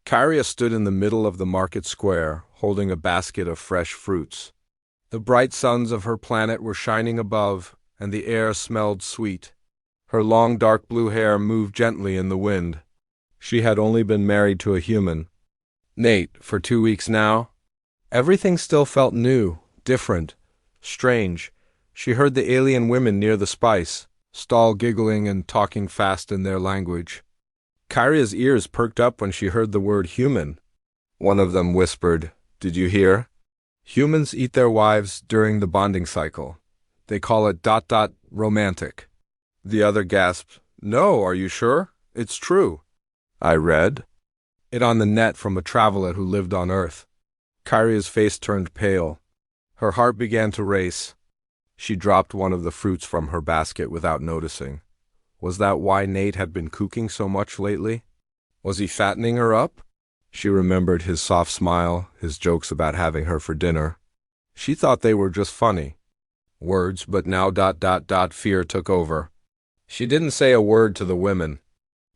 Kyria stood in the middle of the market square, holding a basket of fresh fruits. The bright suns of her planet were shining above, and the air smelled sweet. Her long dark blue hair moved gently in the wind. She had only been married to a human, Nate, for 2 weeks now. Everything still felt new, different, strange. She heard the alien women near the spice stall giggling and talking fast in their language. Kyria's ears perked up when she heard the word human. One of them whispered, "Did you hear? Humans eat their wives during the bonding cycle. They call it ... romantic." The other gasped, "No, are you sure? It's true. I read it on the net from a traveler who lived on Earth." Kyria's face turned pale. Her heart began to race. She dropped one of the fruits from her basket without noticing. Was that why Nate had been cooking so much lately? Was he fattening her up? She remembered his soft smile, his jokes about having her for dinner. She thought they were just funny words, but now ... fear took over. She didn't say a word to the women.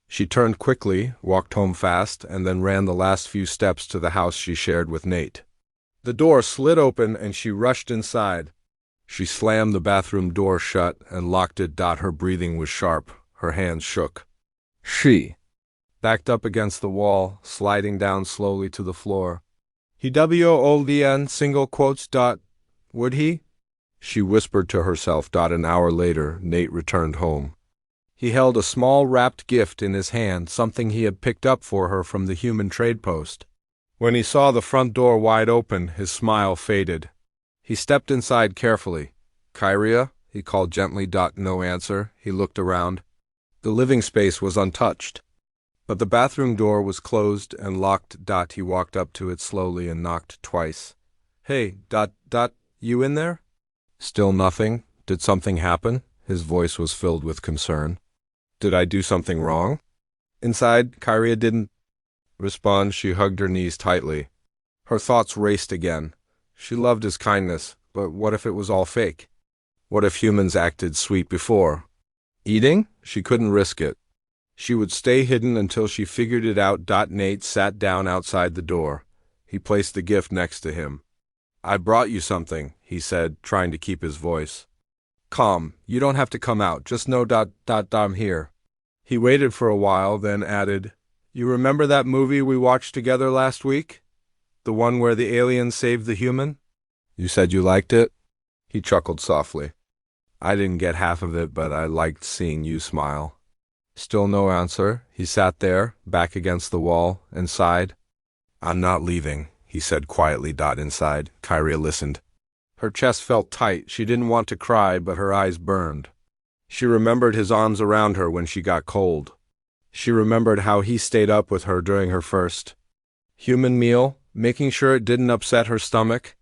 She turned quickly, walked home fast, and then ran the last few steps to the house she shared with Nate. The door slid open and she rushed inside. She slammed the bathroom door shut and locked it. Her breathing was sharp. Her hands shook. She backed up against the wall, sliding down slowly to the floor. "He would single quotes ... would he?" She whispered to herself. An hour later, Nate returned home. He held a small wrapped gift in his hand, something he had picked up for her from the human trade post. When he saw the front door wide open, his smile faded. He stepped inside carefully. "Kyria?" he called gently. No answer. He looked around. The living space was untouched, but the bathroom door was closed and locked. He walked up to it slowly and knocked twice. "Hey, ... you in there?" Still nothing. Did something happen? His voice was filled with concern. "Did I do something wrong?" Inside, Kyria didn't respond. She hugged her knees tightly. Her thoughts raced again. She loved his kindness, but what if it was all fake? What if humans acted sweet before? Eating? She couldn't risk it. She would stay hidden until she figured it out. Nate sat down outside the door. He placed the gift next to him. "I brought you something," he said, trying to keep his voice calm. "You don't have to come out. Just know ... I'm here." He waited for a while, then added, "You remember that movie we watched together last week? The one where the alien saved the human? You said you liked it?" He chuckled softly. "I didn't get half of it, but I liked seeing you smile." Still no answer. He sat there, back against the wall, and sighed. "I'm not leaving," he said quietly. Inside, Kyria listened. Her chest felt tight. She didn't want to cry, but her eyes burned. She remembered his arms around her when she got cold. She remembered how he stayed up with her during her first human meal, making sure it didn't upset her stomach.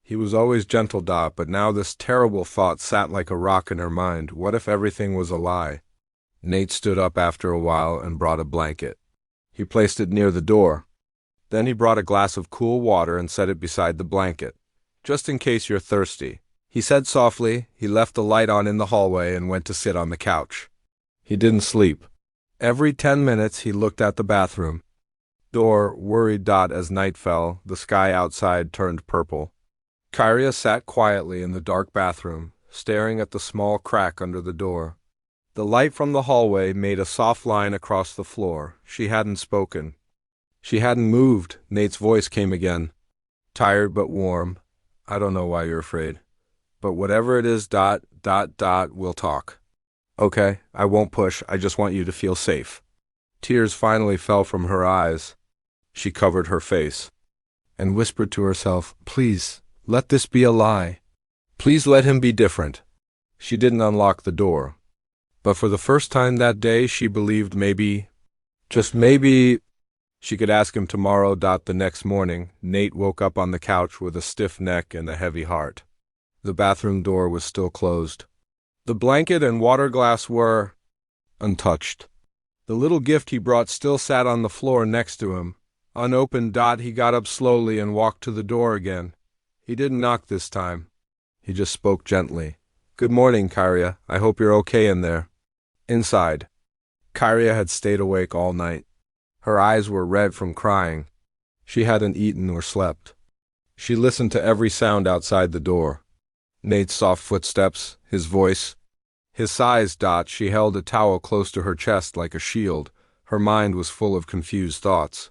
He was always gentle, but now this terrible thought sat like a rock in her mind. What if everything was a lie? Nate stood up after a while and brought a blanket. He placed it near the door. Then he brought a glass of cool water and set it beside the blanket. "Just in case you're thirsty," he said softly. He left the light on in the hallway and went to sit on the couch. He didn't sleep. Every 10 minutes he looked at the bathroom door, worried. As night fell, the sky outside turned purple. Kyria sat quietly in the dark bathroom, staring at the small crack under the door. The light from the hallway made a soft line across the floor. She hadn't spoken. She hadn't moved. Nate's voice came again, tired but warm. "I don't know why you're afraid. But whatever it is, we'll talk. Okay, I won't push. I just want you to feel safe." Tears finally fell from her eyes. She covered her face and whispered to herself, "Please, let this be a lie. Please let him be different." She didn't unlock the door. But for the first time that day, she believed maybe, just maybe, she could ask him tomorrow. The next morning, Nate woke up on the couch with a stiff neck and a heavy heart. The bathroom door was still closed. The blanket and water glass were untouched. The little gift he brought still sat on the floor next to him, unopened. He got up slowly and walked to the door again. He didn't knock this time. He just spoke gently. "Good morning, Kyria. I hope you're okay in there." Inside, Kyria had stayed awake all night. Her eyes were red from crying. She hadn't eaten or slept. She listened to every sound outside the door. Nate's soft footsteps, his voice, his sighs. She held a towel close to her chest like a shield. Her mind was full of confused thoughts.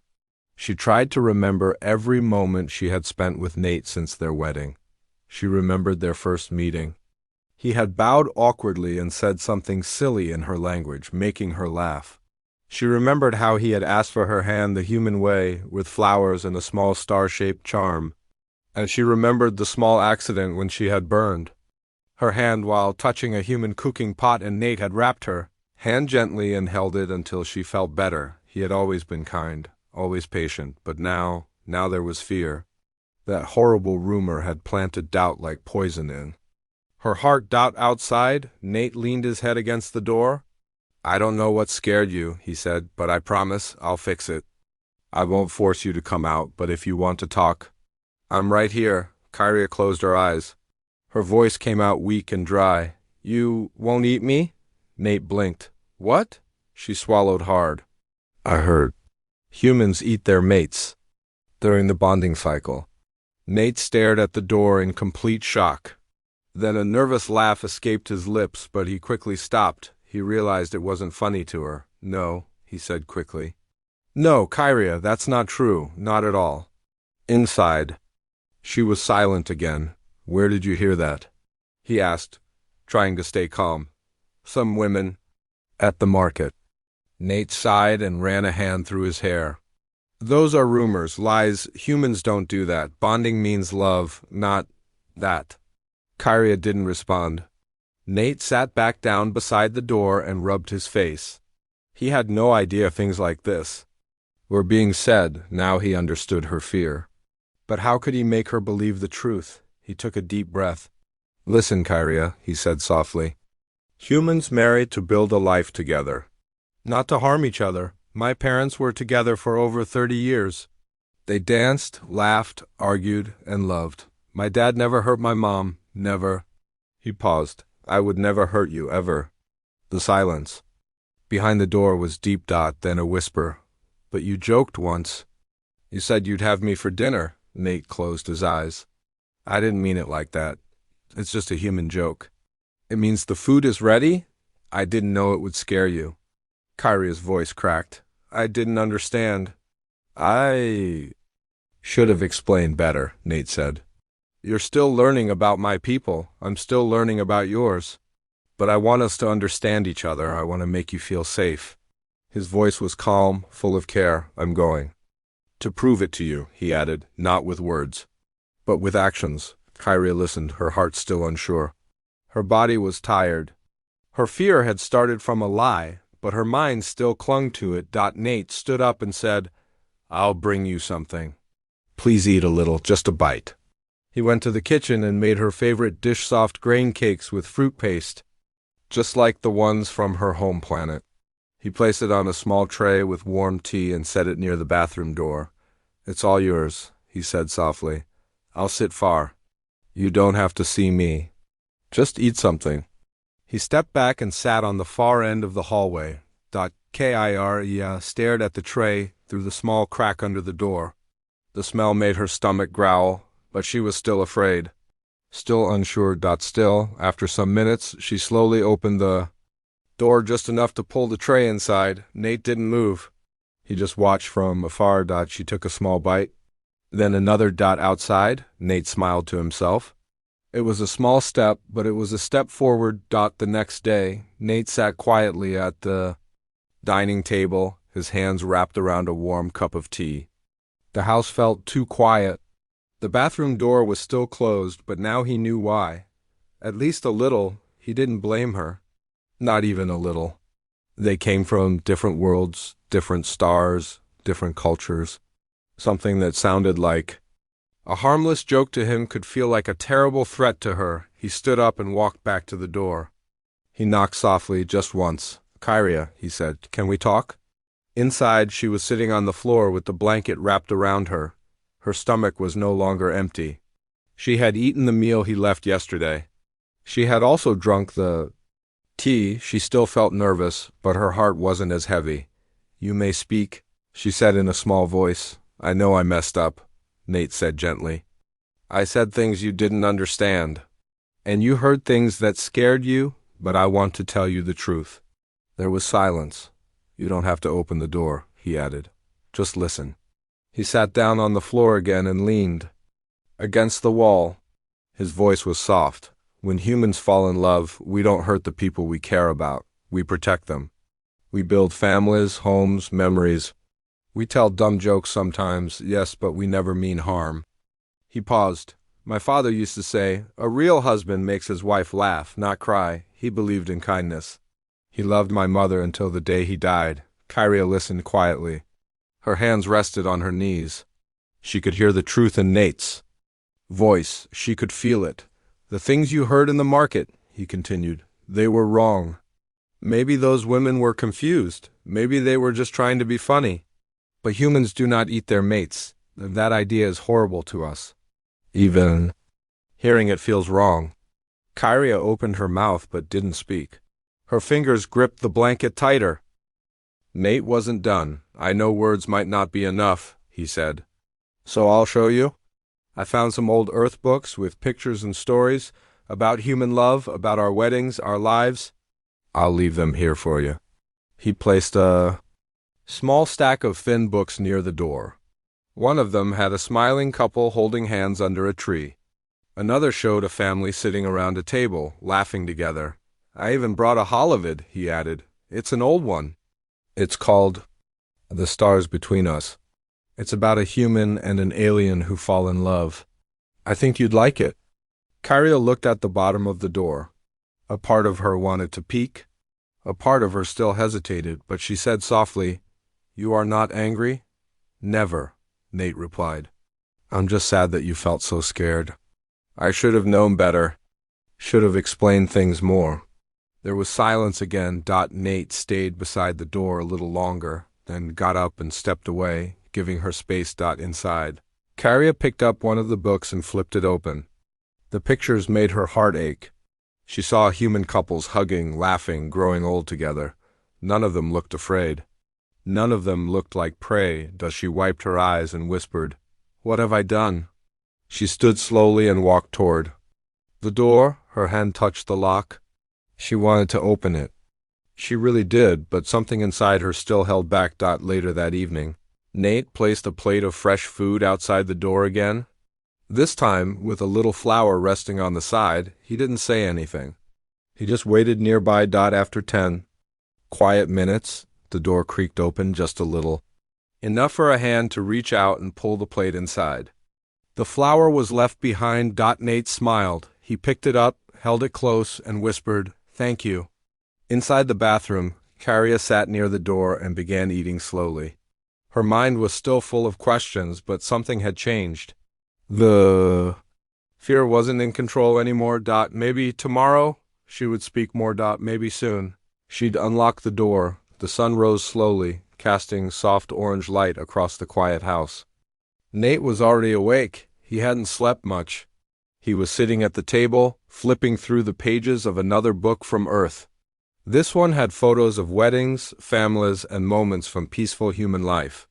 She tried to remember every moment she had spent with Nate since their wedding. She remembered their first meeting. He had bowed awkwardly and said something silly in her language, making her laugh. She remembered how he had asked for her hand the human way, with flowers and a small star-shaped charm. And she remembered the small accident when she had burned her hand while touching a human cooking pot, and Nate had wrapped her hand gently and held it until she felt better. He had always been kind, always patient, but now there was fear. That horrible rumor had planted doubt like poison in her heart. Outside, Nate leaned his head against the door. "I don't know what scared you," he said, "but I promise I'll fix it. I won't force you to come out, but if you want to talk, I'm right here." Kyria closed her eyes. Her voice came out weak and dry. "You won't eat me?" Nate blinked. "What?" She swallowed hard. "I heard humans eat their mates during the bonding cycle." Nate stared at the door in complete shock. Then a nervous laugh escaped his lips, but he quickly stopped. He realized it wasn't funny to her. "No," he said quickly. "No, Kyria, that's not true. Not at all." Inside, she was silent again. "Where did you hear that?" he asked, trying to stay calm. "Some women at the market." Nate sighed and ran a hand through his hair. "Those are rumors, lies. Humans don't do that. Bonding means love, not that." Kyria didn't respond. Nate sat back down beside the door and rubbed his face. He had no idea things like this were being said. Now he understood her fear. But how could he make her believe the truth? He took a deep breath. "Listen, Kyria," he said softly. "Humans marry to build a life together, not to harm each other. My parents were together for over 30 years. They danced, laughed, argued, and loved. My dad never hurt my mom, never." He paused. "I would never hurt you, ever." The silence behind the door was deep. Then a whisper. "But you joked once. You said you'd have me for dinner." Nate closed his eyes. "I didn't mean it like that. It's just a human joke." "It means the food is ready?" "I didn't know it would scare you." Kyria's voice cracked. "I didn't understand." "I should have explained better," Nate said. "You're still learning about my people. I'm still learning about yours. But I want us to understand each other. I want to make you feel safe." His voice was calm, full of care. "I'm going to prove it to you," he added, "not with words, but with actions." Kyria listened, her heart still unsure. Her body was tired. Her fear had started from a lie, but her mind still clung to it. Nate stood up and said, "I'll bring you something. Please eat a little, just a bite." He went to the kitchen and made her favorite dish, soft grain cakes with fruit paste, just like the ones from her home planet. He placed it on a small tray with warm tea and set it near the bathroom door. "It's all yours," he said softly. "I'll sit far. You don't have to see me. Just eat something." He stepped back and sat on the far end of the hallway. Kyria stared at the tray through the small crack under the door. The smell made her stomach growl, but she was still afraid, still unsure. Still, after some minutes, she slowly opened the door just enough to pull the tray inside. Nate didn't move. He just watched from afar. She took a small bite. Then another. Outside, Nate smiled to himself. It was a small step, but it was a step forward. The next day, Nate sat quietly at the dining table, his hands wrapped around a warm cup of tea. The house felt too quiet. The bathroom door was still closed, but now he knew why. At least a little. He didn't blame her. Not even a little. They came from different worlds, different stars, different cultures. Something that sounded like a harmless joke to him could feel like a terrible threat to her. He stood up and walked back to the door. He knocked softly, just once. "Kyria," he said, "can we talk?" Inside, she was sitting on the floor with the blanket wrapped around her. Her stomach was no longer empty. She had eaten the meal he left yesterday. She had also drunk the tea. She still felt nervous, but her heart wasn't as heavy. "You may speak," she said in a small voice. I know I messed up, Nate said gently. I said things you didn't understand. And you heard things that scared you, but I want to tell you the truth. There was silence. You don't have to open the door, he added. Just listen. He sat down on the floor again and leaned against the wall. His voice was soft. When humans fall in love, we don't hurt the people we care about. We protect them. We build families, homes, memories. We tell dumb jokes sometimes, yes, but we never mean harm. He paused. My father used to say, a real husband makes his wife laugh, not cry. He believed in kindness. He loved my mother until the day he died. Kyria listened quietly. Her hands rested on her knees. She could hear the truth in Nate's voice. She could feel it. The things you heard in the market, he continued, they were wrong. Maybe those women were confused. Maybe they were just trying to be funny. But humans do not eat their mates. That idea is horrible to us. Even hearing it feels wrong. Kyria opened her mouth but didn't speak. Her fingers gripped the blanket tighter. Nate wasn't done. I know words might not be enough, he said. So I'll show you. I found some old Earth books with pictures and stories about human love, about our weddings, our lives. I'll leave them here for you. He placed a small stack of thin books near the door. One of them had a smiling couple holding hands under a tree. Another showed a family sitting around a table, laughing together. I even brought a holovid, he added. It's an old one. It's called The Stars Between Us. It's about a human and an alien who fall in love. I think you'd like it. Kyria looked at the bottom of the door. A part of her wanted to peek. A part of her still hesitated, but she said softly, You are not angry? Never, Nate replied. I'm just sad that you felt so scared. I should have known better. Should have explained things more. There was silence again. Nate stayed beside the door a little longer, then got up and stepped away, giving her space. Inside. Kyria picked up one of the books and flipped it open. The pictures made her heart ache. She saw human couples hugging, laughing, growing old together. None of them looked afraid. None of them looked like prey. She wiped her eyes and whispered, What have I done? She stood slowly and walked toward the door. Her hand touched the lock. She wanted to open it. She really did, but something inside her still held back. Later that evening, Nate placed a plate of fresh food outside the door again. This time, with a little flour resting on the side, he didn't say anything. He just waited nearby. After 10 quiet minutes, the door creaked open just a little. Enough for a hand to reach out and pull the plate inside. The flour was left behind. Nate smiled. He picked it up, held it close, and whispered, Thank you. Inside the bathroom, Kyria sat near the door and began eating slowly. Her mind was still full of questions, but something had changed. The fear wasn't in control anymore. Maybe tomorrow she would speak more. Maybe soon. She'd unlock the door. The sun rose slowly, casting soft orange light across the quiet house. Nate was already awake. He hadn't slept much. He was sitting at the table, flipping through the pages of another book from Earth. This one had photos of weddings, families, and moments from peaceful human life.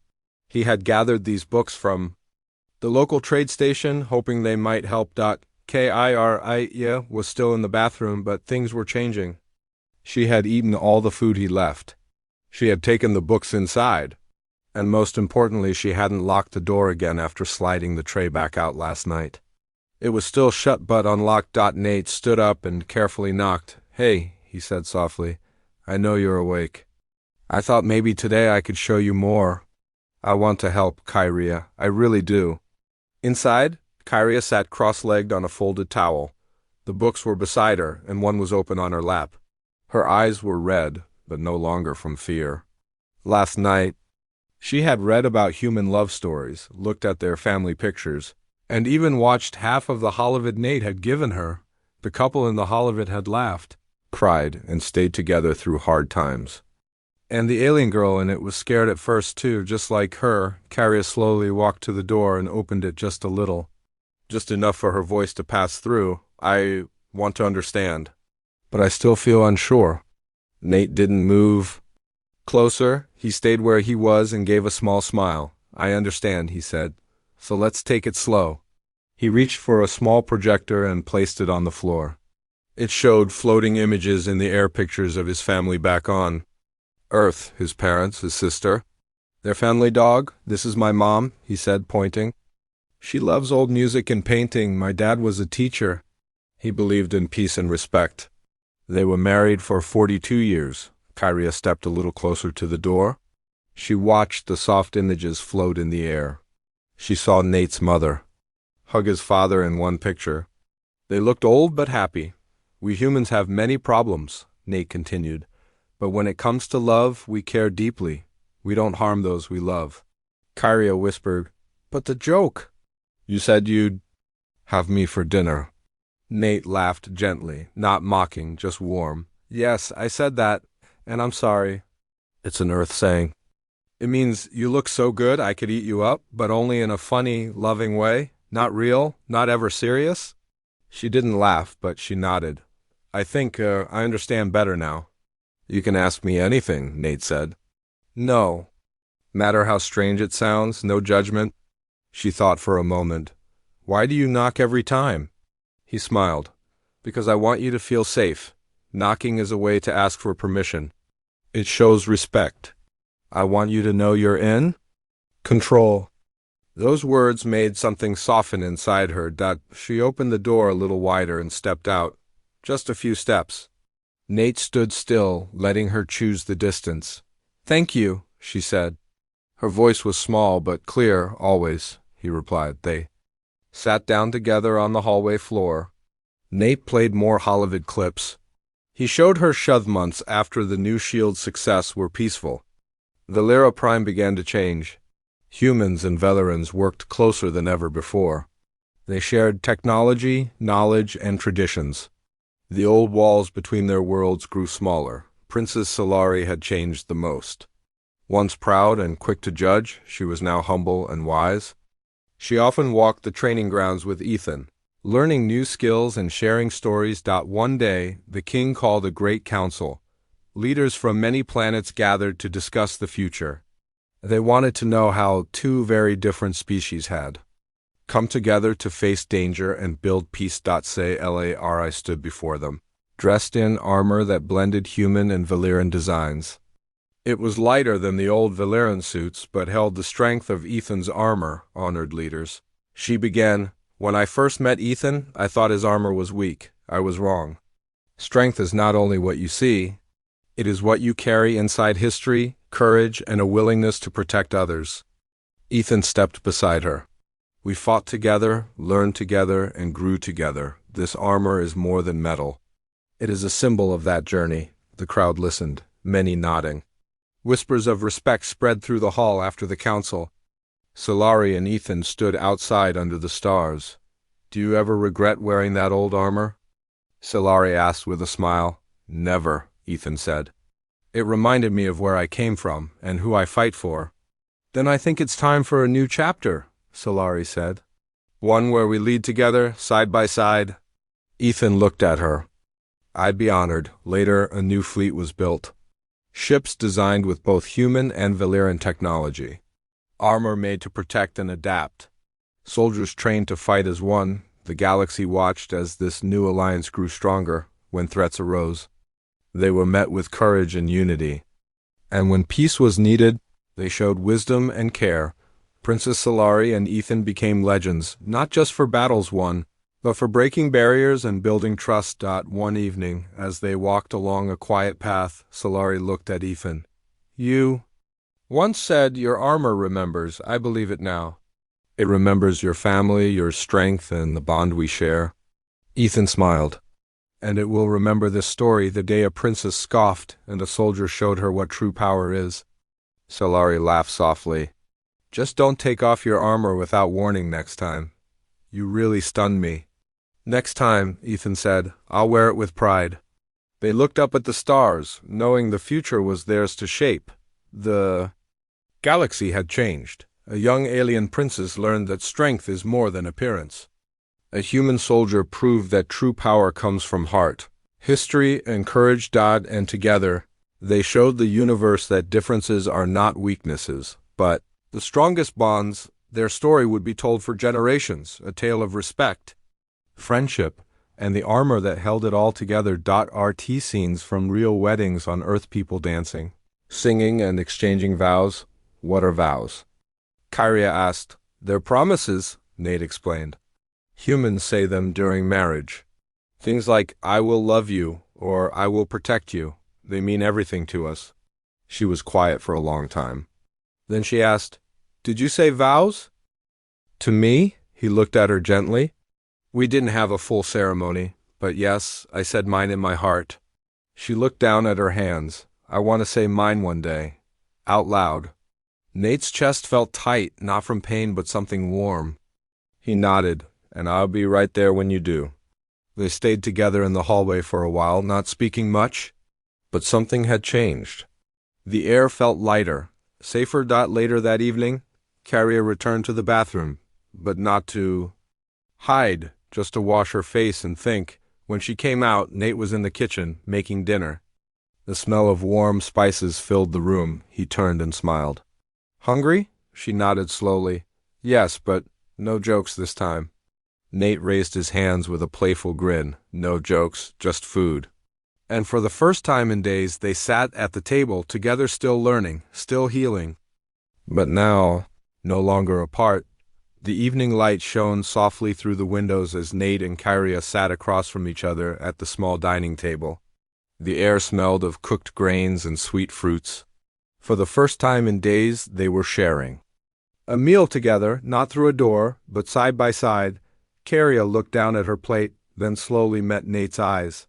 He had gathered these books from the local trade station, hoping they might help. Kyria was still in the bathroom, but things were changing. She had eaten all the food he left. She had taken the books inside. And most importantly, she hadn't locked the door again after sliding the tray back out last night. It was still shut but unlocked. Nate stood up and carefully knocked. Hey, he said softly. I know you're awake. I thought maybe today I could show you more. I want to help, Kyria. I really do. Inside, Kyria sat cross-legged on a folded towel. The books were beside her, and one was open on her lap. Her eyes were red, but no longer from fear. Last night, she had read about human love stories, looked at their family pictures, and even watched half of the holovid Nate had given her. The couple in the holovid had laughed, cried, and stayed together through hard times. And the alien girl in it was scared at first too, just like her. Kyria slowly walked to the door and opened it just a little. Just enough for her voice to pass through. I want to understand. But I still feel unsure. Nate didn't move. Closer, he stayed where he was and gave a small smile. I understand, he said. So let's take it slow. He reached for a small projector and placed it on the floor. It showed floating images in the air, pictures of his family back on Earth, his parents, his sister. Their family dog. This is my mom, he said, pointing. She loves old music and painting. My dad was a teacher. He believed in peace and respect. They were married for 42 years. Kyria stepped a little closer to the door. She watched the soft images float in the air. She saw Nate's mother hug his father in one picture. They looked old but happy. We humans have many problems, Nate continued. But when it comes to love, we care deeply. We don't harm those we love. Kyria whispered, But the joke. You said you'd have me for dinner. Nate laughed gently, not mocking, just warm. Yes, I said that, and I'm sorry. It's an Earth saying. It means you look so good I could eat you up, but only in a funny, loving way. Not real, not ever serious. She didn't laugh, but she nodded. I think I understand better now. You can ask me anything, Nate said. No. Matter how strange it sounds, no judgment. She thought for a moment. Why do you knock every time? He smiled. Because I want you to feel safe. Knocking is a way to ask for permission. It shows respect. I want you to know you're in control. Those words made something soften inside her. She opened the door a little wider and stepped out. Just a few steps. Nate stood still, letting her choose the distance. Thank you, she said. Her voice was small but clear, always, he replied. They sat down together on the hallway floor. Nate played more Hollywood clips. He showed her Shudh months after the new shield's success were peaceful. Valera Prime began to change. Humans and Velerans worked closer than ever before. They shared technology, knowledge, and traditions. The old walls between their worlds grew smaller. Princess Solari had changed the most. Once proud and quick to judge, she was now humble and wise. She often walked the training grounds with Ethan, learning new skills and sharing stories. One day, the king called a great council. Leaders from many planets gathered to discuss the future. They wanted to know how two very different species had come together to face danger and build peace. Salari stood before them, dressed in armor that blended human and Valyrian designs. It was lighter than the old Valyrian suits, but held the strength of Ethan's armor, honored leaders. She began, When I first met Ethan, I thought his armor was weak. I was wrong. Strength is not only what you see, it is what you carry inside history, courage, and a willingness to protect others. Ethan stepped beside her. We fought together, learned together, and grew together. This armor is more than metal. It is a symbol of that journey. The crowd listened, many nodding. Whispers of respect spread through the hall after the council. Solari and Ethan stood outside under the stars. Do you ever regret wearing that old armor? Solari asked with a smile. Never, Ethan said. It reminded me of where I came from and who I fight for. Then I think it's time for a new chapter, Solari said. One where we lead together, side by side. Ethan looked at her. I'd be honored. Later, a new fleet was built. Ships designed with both human and Valyrian technology. Armor made to protect and adapt. Soldiers trained to fight as one. The galaxy watched as this new alliance grew stronger when threats arose. They were met with courage and unity. And when peace was needed, they showed wisdom and care. Princess Solari and Ethan became legends, not just for battles won, but for breaking barriers and building trust. One evening, as they walked along a quiet path, Solari looked at Ethan. You once said your armor remembers. I believe it now. It remembers your family, your strength, and the bond we share. Ethan smiled. And it will remember this story, the day a princess scoffed and a soldier showed her what true power is. Solari laughed softly. Just don't take off your armor without warning next time. You really stunned me. Next time, Ethan said, I'll wear it with pride. They looked up at the stars, knowing the future was theirs to shape. The galaxy had changed. A young alien princess learned that strength is more than appearance. A human soldier proved that true power comes from heart. History and courage. And together, They showed the universe that differences are not weaknesses, but the strongest bonds. Their story would be told for generations, a tale of respect, friendship, and the armor that held it all together. RT scenes from real weddings on Earth, people dancing, singing, and exchanging vows. What are vows? Kyria asked. They're promises, Nate explained. Humans say them during marriage. Things like, I will love you, or I will protect you. They mean everything to us. She was quiet for a long time. Then she asked, Did you say vows? To me? He looked at her gently. We didn't have a full ceremony, but yes, I said mine in my heart. She looked down at her hands. I want to say mine one day. Out loud. Nate's chest felt tight, not from pain but something warm. He nodded, and I'll be right there when you do. They stayed together in the hallway for a while, not speaking much. But something had changed. The air felt lighter, safer. Later that evening, Kyria returned to the bathroom, but not to hide, just to wash her face and think. When she came out, Nate was in the kitchen, making dinner. The smell of warm spices filled the room. He turned and smiled. Hungry? She nodded slowly. Yes, but no jokes this time. Nate raised his hands with a playful grin. No jokes, just food. And for the first time in days, they sat at the table together, still learning, still healing. But now, no longer apart, the evening light shone softly through the windows as Nate and Kyria sat across from each other at the small dining table. The air smelled of cooked grains and sweet fruits. For the first time in days, they were sharing a meal together, not through a door, but side by side. Kyria looked down at her plate, then slowly met Nate's eyes.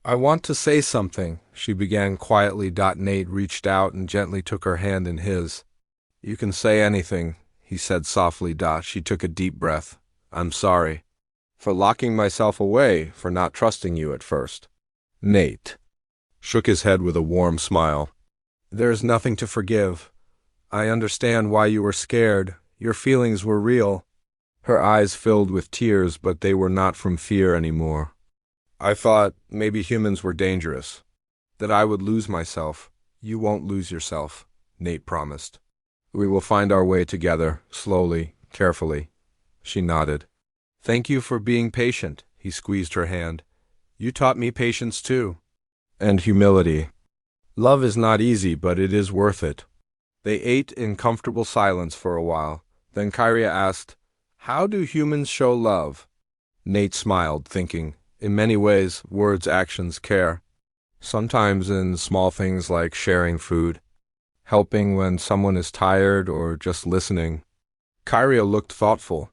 I want to say something, she began quietly. Nate reached out and gently took her hand in his. You can say anything, he said softly. She took a deep breath. I'm sorry. For locking myself away, for not trusting you at first. Nate shook his head with a warm smile. There's nothing to forgive. I understand why you were scared. Your feelings were real. Her eyes filled with tears, but they were not from fear anymore. I thought maybe humans were dangerous, that I would lose myself. You won't lose yourself, Nate promised. We will find our way together, slowly, carefully. She nodded. Thank you for being patient, he squeezed her hand. You taught me patience too. And humility. Love is not easy, but it is worth it. They ate in comfortable silence for a while. Then Kyria asked, How do humans show love? Nate smiled, thinking, in many ways, words, actions, care. Sometimes in small things like sharing food, helping when someone is tired, or just listening. Kyria looked thoughtful.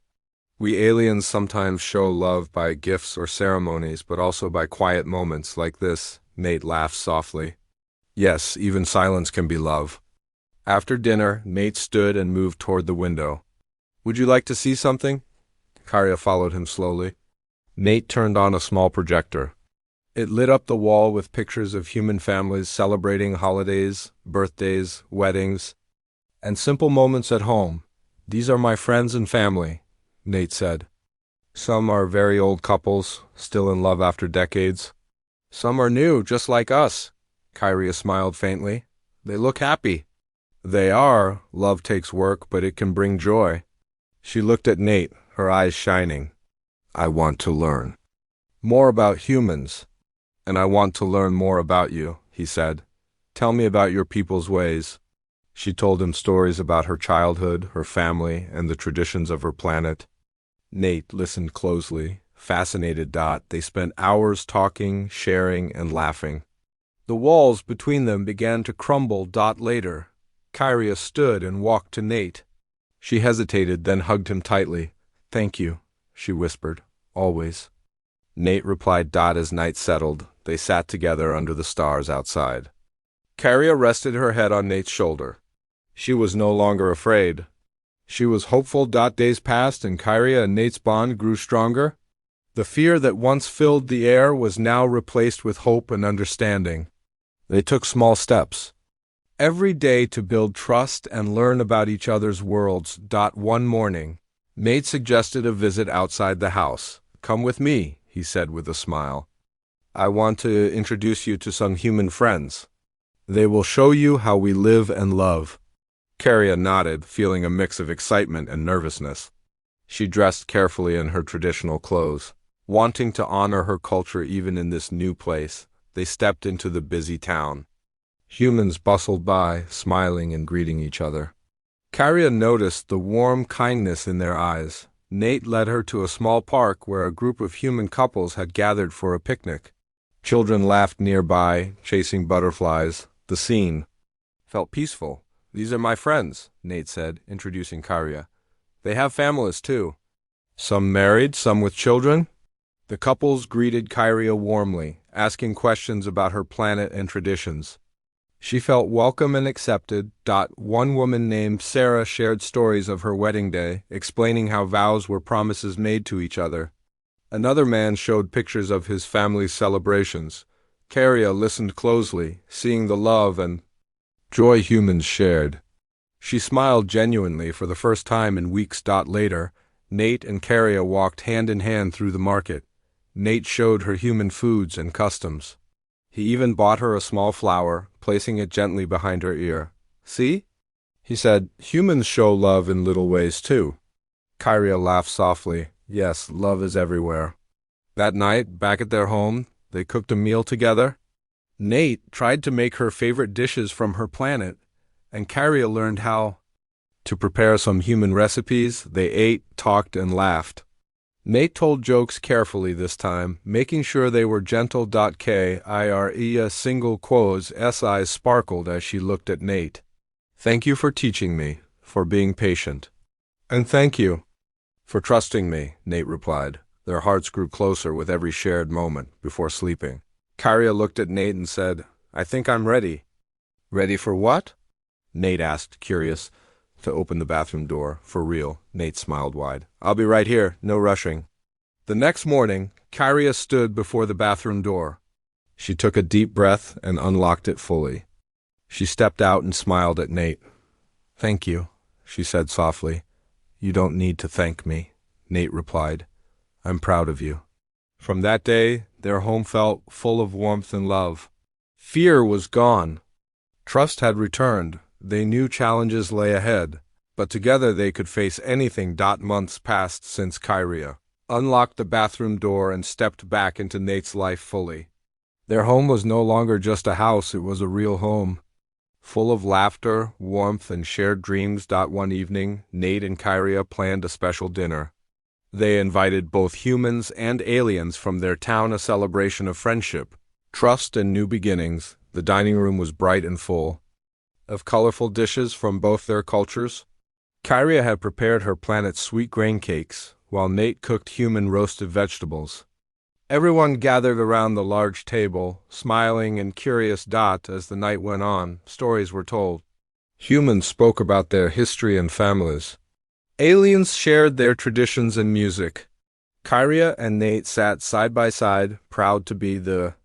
We aliens sometimes show love by gifts or ceremonies, but also by quiet moments like this. Nate laughed softly. Yes, even silence can be love. After dinner, Nate stood and moved toward the window. Would you like to see something? Kyria followed him slowly. Nate turned on a small projector. It lit up the wall with pictures of human families celebrating holidays, birthdays, weddings, and simple moments at home. These are my friends and family, Nate said. Some are very old couples, still in love after decades. Some are new, just like us. Kyria smiled faintly. They look happy. They are. Love takes work, but it can bring joy. She looked at Nate, her eyes shining. I want to learn more about humans, and I want to learn more about you, he said. Tell me about your people's ways. She told him stories about her childhood, her family, and the traditions of her planet. Nate listened closely, fascinated. They spent hours talking, sharing, and laughing. The walls between them began to crumble. Later, Kyria stood and walked to Nate. She hesitated, then hugged him tightly. Thank you, she whispered. Always. Nate replied. As night settled, they sat together under the stars outside. Kyria rested her head on Nate's shoulder. She was no longer afraid. She was hopeful. Days passed, and Kyria and Nate's bond grew stronger. The fear that once filled the air was now replaced with hope and understanding. They took small steps every day to build trust and learn about each other's worlds. One morning, Nate suggested a visit outside the house. Come with me, he said with a smile. I want to introduce you to some human friends. They will show you how we live and love. Caria nodded, feeling a mix of excitement and nervousness. She dressed carefully in her traditional clothes. Wanting to honor her culture even in this new place, they stepped into the busy town. Humans bustled by, smiling and greeting each other. Caria noticed the warm kindness in their eyes. Nate led her to a small park where a group of human couples had gathered for a picnic. Children laughed nearby, chasing butterflies. The scene felt peaceful. "These are my friends," Nate said, introducing Caria. "They have families, too. Some married, some with children." The couples greeted Caria warmly, asking questions about her planet and traditions. She felt welcome and accepted. One woman named Sarah shared stories of her wedding day, explaining how vows were promises made to each other. Another man showed pictures of his family's celebrations. Caria listened closely, seeing the love and joy humans shared. She smiled genuinely for the first time in weeks. Later, Nate and Caria walked hand in hand through the market. Nate showed her human foods and customs. He even bought her a small flower, placing it gently behind her ear. "See?" he said, "humans show love in little ways too." Caria laughed softly. Yes, love is everywhere. That night, back at their home, they cooked a meal together. Nate tried to make her favorite dishes from her planet, and Caria learned how to prepare some human recipes. They ate, talked, and laughed. Nate told jokes carefully this time, making sure they were gentle. Caria single quotes S eyes sparkled as she looked at Nate. "Thank you for teaching me, for being patient. And thank you for trusting me," Nate replied. Their hearts grew closer with every shared moment before sleeping. Caria looked at Nate and said, "I think I'm ready." "Ready for what?" Nate asked, curious. "To open the bathroom door, for real." Nate smiled wide. "I'll be right here, no rushing." The next morning, Caria stood before the bathroom door. She took a deep breath and unlocked it fully. She stepped out and smiled at Nate. "Thank you," she said softly. "You don't need to thank me," Nate replied. "I'm proud of you." From that day, their home felt full of warmth and love. Fear was gone. Trust had returned. They knew challenges lay ahead, but together they could face anything. Months passed since Caria unlocked the bathroom door and stepped back into Nate's life fully. Their home was no longer just a house, it was a real home, full of laughter, warmth, and shared dreams. One evening, Nate and Caria planned a special dinner. They invited both humans and aliens from their town, a celebration of friendship, trust, and new beginnings. The dining room was bright and full of colorful dishes from both their cultures. Caria had prepared her planet's sweet grain cakes, while Nate cooked human roasted vegetables. Everyone gathered around the large table, smiling and curious. As the night went on, stories were told. Humans spoke about their history and families. Aliens shared their traditions and music. Caria and Nate sat side by side, proud to be the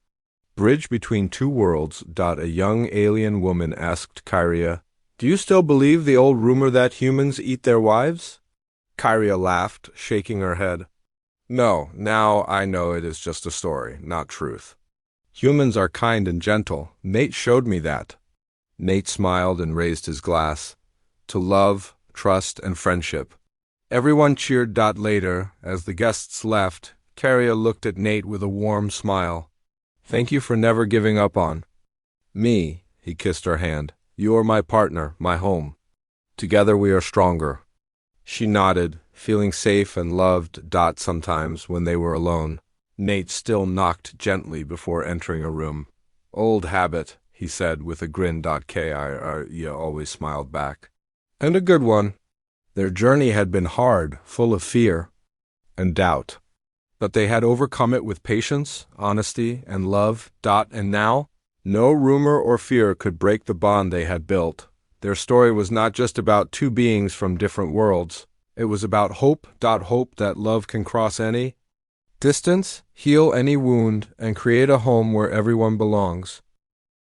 bridge between two worlds. A young alien woman asked Caria, "Do you still believe the old rumor that humans eat their wives?" Caria laughed, shaking her head. "No, now I know it is just a story, not truth. Humans are kind and gentle. Nate showed me that." Nate smiled and raised his glass. To love, trust, and friendship. Everyone cheered. Later, as the guests left, Caria looked at Nate with a warm smile. "Thank you for never giving up on me." He kissed her hand. "You are my partner, my home. Together we are stronger." She nodded, feeling safe and loved. Sometimes, when they were alone, Nate still knocked gently before entering a room. "Old habit," he said with a grin. Caria always smiled back. "And a good one." Their journey had been hard, full of fear and doubt, but they had overcome it with patience, honesty, and love. And now, no rumor or fear could break the bond they had built. Their story was not just about two beings from different worlds. It was about hope. Hope that love can cross any distance, heal any wound, and create a home where everyone belongs.